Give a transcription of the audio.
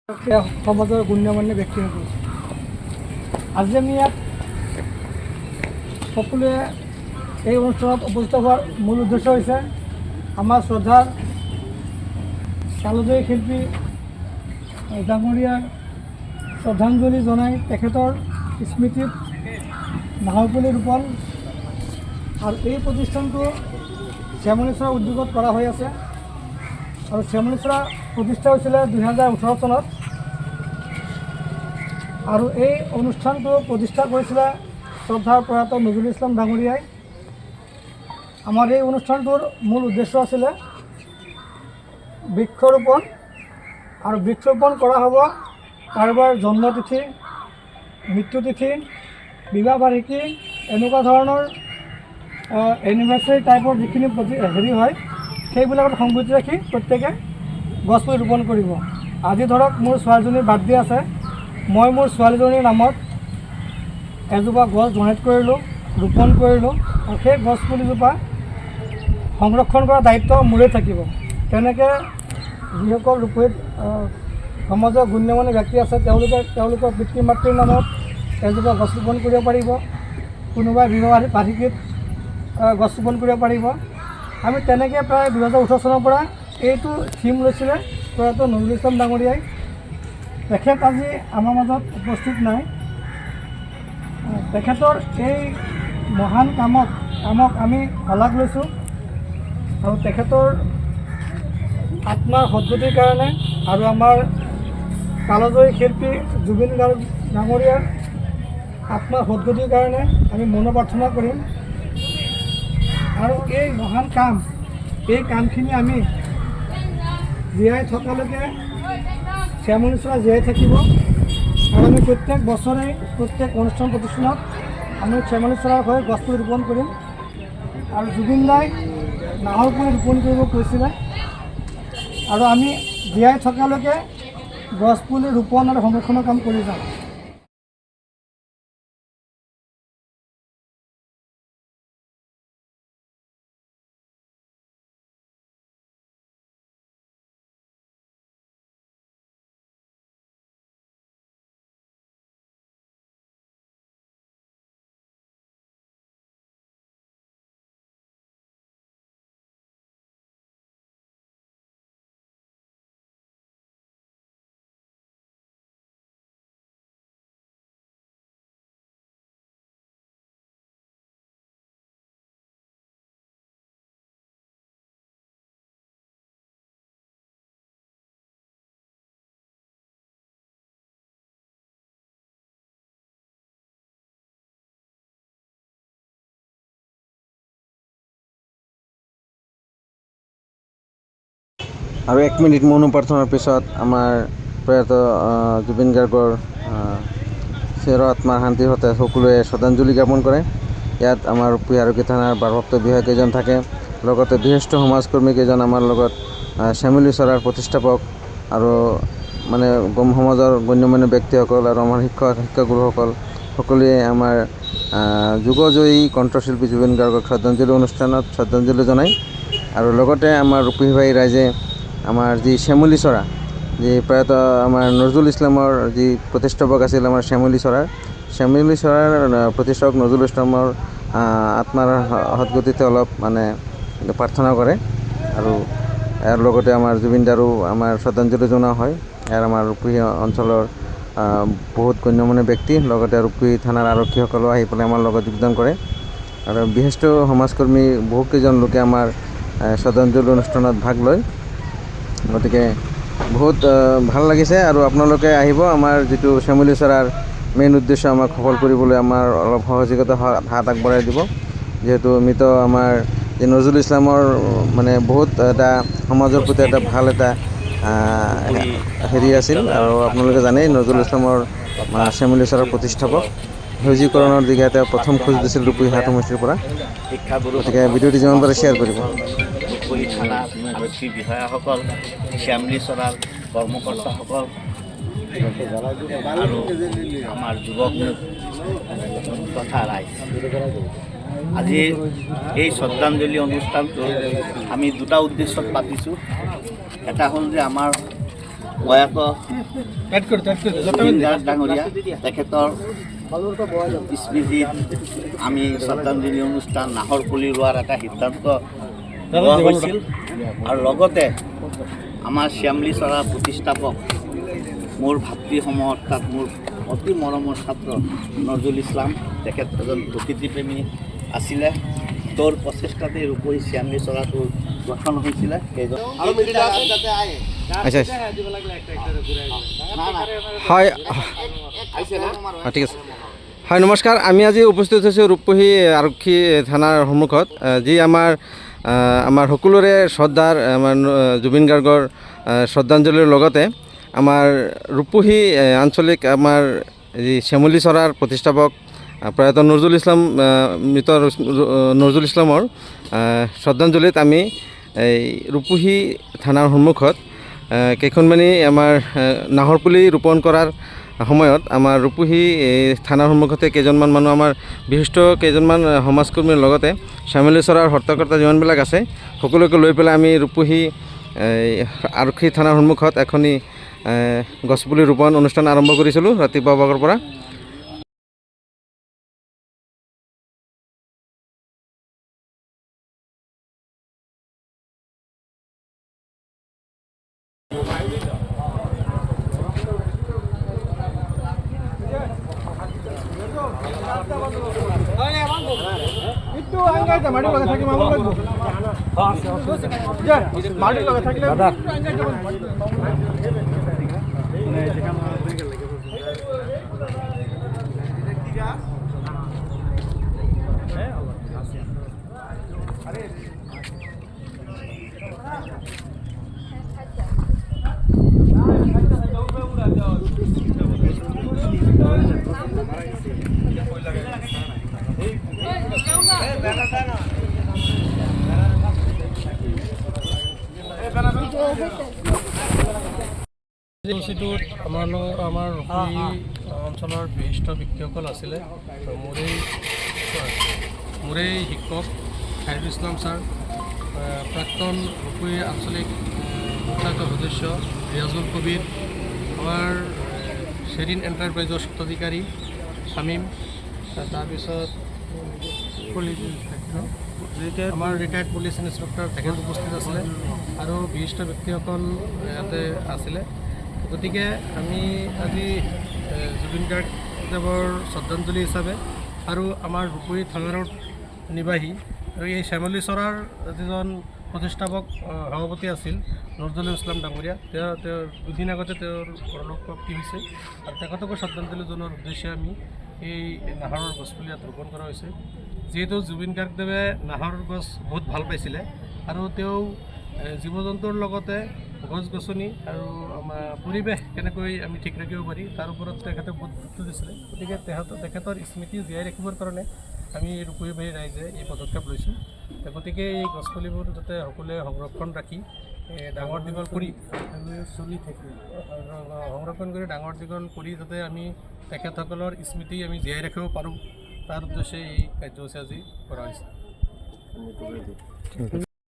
সমাজৰ গণ্যমান্য ব্যক্তিসকল আজি আমি ইয়াত সকলোৱে এই অনুষ্ঠানত উপস্থিত হোৱাৰ মূল উদ্দেশ্য হৈছে আমাৰ শ্ৰদ্ধাৰ কালজয়ী শিল্পী ডাঙৰীয়াৰ শ্ৰদ্ধাঞ্জলি জনাই তেখেতৰ স্মৃতিত নাহৰপুলি ৰোপণ আৰু এই প্ৰতিষ্ঠানটো শ্যামলীচৰা উদ্যোগত কৰা হৈ আছে আৰু শ্যামলীচৰা প্ৰতিষ্ঠা হৈছিলে 2018 চনত আৰু এই অনুষ্ঠানটো প্ৰতিষ্ঠা কৰিছিলে শ্ৰদ্ধাৰ প্ৰয়াত নজৰুল ইছলাম ডাঙৰীয়াই। আমাৰ এই অনুষ্ঠানটোৰ মূল উদ্দেশ্য আছিলে বৃক্ষৰোপণ আৰু বৃক্ষৰোপণ কৰা হ'ব কাৰোবাৰ জন্মতিথি, মৃত্যুতিথি, বিবাহ বাৰ্ষিকী এনেকুৱা ধৰণৰ এনিভাৰ্চাৰী টাইপৰ যিখিনি হেৰি হয় সেইবিলাকত সংগতি ৰাখি প্ৰত্যেকে গছপুলি ৰোপণ কৰিব। আজি ধৰক মোৰ ছোৱালীজনীৰ বাৰ্থডে আছে, মই মোৰ ছোৱালীজনীৰ নামত এজোপা গছ ডনেট কৰিলোঁ, ৰোপণ কৰিলোঁ আৰু সেই গছপুলিজোপা সংৰক্ষণ কৰাৰ দায়িত্ব মোৰেই থাকিব। তেনেকৈ যিসকল ৰোপণিত সমাজৰ গণ্যমান্য ব্যক্তি আছে তেওঁলোকৰ পিতৃ মাতৃৰ নামত এজোপা গছ ৰোপণ কৰিব পাৰিব, কোনোবাই বিবাহ বাৰ্ষিকীত গছ ৰোপণ কৰিব পাৰিব। আমি তেনেকৈ প্ৰায় 2018 চনৰ পৰা এইটো থিম লৈছিলে প্ৰয়াত নজৰুল ইছলাম ডাঙৰীয়াই। তেখেত আজি আমাৰ মাজত উপস্থিত নাই। তেখেতৰ এই মহান কামক আমি শলাগ লৈছোঁ আৰু তেখেতৰ আত্মাৰ সদ্গতিৰ কাৰণে আৰু আমাৰ কালজয়ী শিল্পী জুবিন গাৰ্গ ডাঙৰীয়াৰ আত্মাৰ সদ্গতিৰ কাৰণে আমি মনোপ্ৰাৰ্থনা কৰিম আৰু এই মহান কাম এই কামখিনি আমি জীয়াই থকালৈকে শ্যামলীচৰা জীয়াই থাকিব আৰু আমি প্ৰত্যেক বছৰে প্ৰত্যেক অনুষ্ঠান প্ৰতিষ্ঠানত আমি শ্যামলীচৰাৰ হৈ গছপুলি ৰোপণ কৰিম আৰু জুবিন দাই নাহৰপুলি ৰোপণ কৰিব কৈছিলে আৰু আমি জীয়াই থকালৈকে গছপুলি ৰোপণ আৰু সংৰক্ষণৰ কাম কৰি যাম। আৰু 1 মিনিট মৌন প্ৰাৰ্থনাৰ পিছত আমাৰ প্ৰয়াত জুবিন গাৰ্গৰ চিৰ আত্মাৰ শান্তিৰ হতে সকলোৱে শ্ৰদ্ধাঞ্জলি জ্ঞাপন কৰে। ইয়াত আমাৰ পুয়াৰকী থানাৰ ভাৰপ্ৰাপ্ত বিষয়াকেইজন থাকে, লগতে বিশিষ্ট সমাজকৰ্মীকেইজন আমাৰ লগত, শ্যামলীচৰাৰ প্ৰতিষ্ঠাপক আৰু মানে সমাজৰ গণ্যমান্য ব্যক্তিসকল আৰু আমাৰ শিক্ষাগুৰুসকল সকলোৱে আমাৰ যুগজয়ী কণ্ঠশিল্পী জুবিন গাৰ্গক শ্ৰদ্ধাঞ্জলি অনুষ্ঠানত শ্ৰদ্ধাঞ্জলি জনায়। আৰু লগতে আমাৰ ৰূপহী ৰাইজে আমাৰ যি শ্যামলীচৰা, যি প্ৰয়াত আমাৰ নজৰুল ইছলামৰ যি প্ৰতিষ্ঠাপক আছিল আমাৰ শ্যামলীচৰাৰ প্ৰতিষ্ঠাপক নজৰুল ইছলামৰ আত্মাৰ সদ্গতিতে অলপ মানে প্ৰাৰ্থনা কৰে আৰু ইয়াৰ লগতে আমাৰ জুবিন দাৰো আমাৰ শ্ৰদ্ধাঞ্জলি জনোৱা হয়। ইয়াৰ আমাৰ ৰূপহী অঞ্চলৰ বহুত গণ্যমান্য ব্যক্তি, লগতে ৰূপহী থানাৰ আৰক্ষীসকলেও আহি পেলাই আমাৰ লগত যোগদান কৰে আৰু বিশিষ্ট সমাজকৰ্মী বহুকেইজন লোকে আমাৰ শ্ৰদ্ধাঞ্জলি অনুষ্ঠানত ভাগ লয়। গতিকে বহুত ভাল লাগিছে আৰু আপোনালোকে আহিব। আমাৰ যিটো শ্যামলীচৰাৰ মেইন উদ্দেশ্য আমাক সফল কৰিবলৈ আমাৰ অলপ সহযোগিতা হাত আগবঢ়াই দিব, যিহেতু আমিতো আমাৰ এই নজৰুল ইছলামৰ মানে বহুত এটা সমাজৰ প্ৰতি এটা ভাল এটা হেৰি আছিল আৰু আপোনালোকে জানেই নজৰুল ইছলামৰ শ্যামলীচৰাৰ প্ৰতিষ্ঠাপক, সেউজীকৰণৰ দিশে তেওঁ প্ৰথম খোজ দিছিল ৰূপহী হাট সমষ্টিৰ পৰা। গতিকে ভিডিঅ'টি যিমান পাৰে শ্বেয়াৰ কৰিব। ৰূপহী থানাৰ আৰক্ষী বিষয়াসকল, শ্যামলীচৰাৰ কৰ্মকৰ্তাসকল আৰু আমাৰ যুৱক তথা ৰাইজ, আজি এই শ্ৰদ্ধাঞ্জলি অনুষ্ঠানটো আমি দুটা উদ্দেশ্যত পাতিছোঁ। এটা হ'ল যে আমাৰ প্ৰয়াত জুবিন গাৰ্গ ডাঙৰীয়া তেখেতৰ স্মৃতিত আমি শ্ৰদ্ধাঞ্জলি অনুষ্ঠান নাহৰপুলি ৰোৱাৰ এটা সিদ্ধান্ত লোৱা হৈছিল আৰু লগতে আমাৰ শ্যামলী চৰা প্ৰতিষ্ঠাপক মোৰ ভাতৃসমূহ অৰ্থাৎ মোৰ অতি মৰমৰ ছাত্ৰ নজৰুল ইছলাম তেখেত এজন প্ৰকৃতিপ্ৰেমী আছিলে তোৰ প্ৰচেষ্টাতে ৰূপহী শ্যামলী চৰাটোৰ গঠন হৈছিলে আচ্ছা হয় ঠিক আছে হয় নমস্কাৰ আমি আজি উপস্থিত হৈছোঁ ৰূপহী আৰক্ষী থানাৰ সন্মুখত যি আমাৰ সকলোৰে শ্ৰদ্ধাৰ আমাৰ জুবিন গাৰ্গৰ শ্ৰদ্ধাঞ্জলিৰ লগতে আমাৰ ৰূপহী আঞ্চলিক আমাৰ যি শ্যামলী চৰাৰ প্ৰতিষ্ঠাপক প্ৰয়াত নজৰুল ইছলাম মৃত নজৰুল ইছলামৰ শ্ৰদ্ধাঞ্জলিত আমি এই ৰূপহী থানাৰ সন্মুখত কেইখনমানি আমাৰ নাহৰপুলি ৰোপণ কৰাৰ সময়ত আমাৰ ৰূপহী থানাৰ সন্মুখতে কেইজনমান মানুহ আমাৰ বিশিষ্ট কেইজনমান সমাজকৰ্মীৰ লগতে শ্যামলী চৰাৰ হৰ্তাকৰ্তা যিমানবিলাক আছে সকলোকে লৈ পেলাই আমি ৰূপহী আৰক্ষী থানাৰ সন্মুখত এখনি গছপুলি ৰোপণ অনুষ্ঠান আৰম্ভ কৰিছিলোঁ ৰাতিপুৱা ভাগৰ পৰা কাৰ্যসূচীটোত আমাৰ ৰূপহী অঞ্চলৰ বিশিষ্ট ব্যক্তিসকল আছিলে মোৰেই শিক্ষক খাইৰুল ইছলাম ছাৰ প্ৰাক্তন ৰূপহী আঞ্চলিক পঞ্চায়ত সদস্য ৰিয়াজুল কবিৰ আমাৰ শ্বেৰিন এণ্টাৰপ্ৰাইজৰ স্বত্বাধিকাৰী শামীম তাৰপিছত আমাৰ ৰিটায়াৰ্ড পুলিচ ইনস্পেক্টৰ তেখেত উপস্থিত আছিলে আৰু বিশিষ্ট ব্যক্তিসকল ইয়াতে আছিলে গতিকে আমি আজি জুবিন গাৰ্গদেৱৰ শ্ৰদ্ধাঞ্জলি হিচাপে আৰু আমাৰ ৰূপহী থানাৰ নিবাসী আৰু এই শ্যামলী চৰাৰ যিজন প্ৰতিষ্ঠাপক সভাপতি আছিল নজৰুল ইছলাম ডাঙৰীয়া তেওঁৰ দুদিন আগতে তেওঁৰ পৰলোক প্ৰাপ্তি হৈছে আৰু তেখেতকো শ্ৰদ্ধাঞ্জলি জনোৱাৰ উদ্দেশ্যে আমি এই নাহৰৰ গছপুলি ইয়াত ৰোপণ কৰা হৈছে যিহেতু জুবিন গাৰ্গদেৱে নাহৰ গছ বহুত ভাল পাইছিলে আৰু তেওঁ জীৱ জন্তুৰ লগতে গছ গছনি আৰু আমাৰ পৰিৱেশ কেনেকৈ আমি ঠিক ৰাখিব পাৰি তাৰ ওপৰত তেখেতে বহুত গুৰুত্ব দিছিলে গতিকে তেখেতৰ স্মৃতি জীয়াই ৰাখিবৰ কাৰণে আমি ৰূপহীবাসী ৰাইজে এই পদক্ষেপ লৈছোঁ গতিকে এই গছপুলিবোৰ যাতে সকলোৱে সংৰক্ষণ ৰাখি ডাঙৰ দীঘল কৰি সংৰক্ষণ কৰি ডাঙৰ দীঘল কৰি যাতে আমি তেখেতসকলৰ স্মৃতি আমি জীয়াই ৰাখিব পাৰোঁ তাৰ উদ্দেশ্যে এই কাৰ্যসূচী আজি কৰা হৈছে।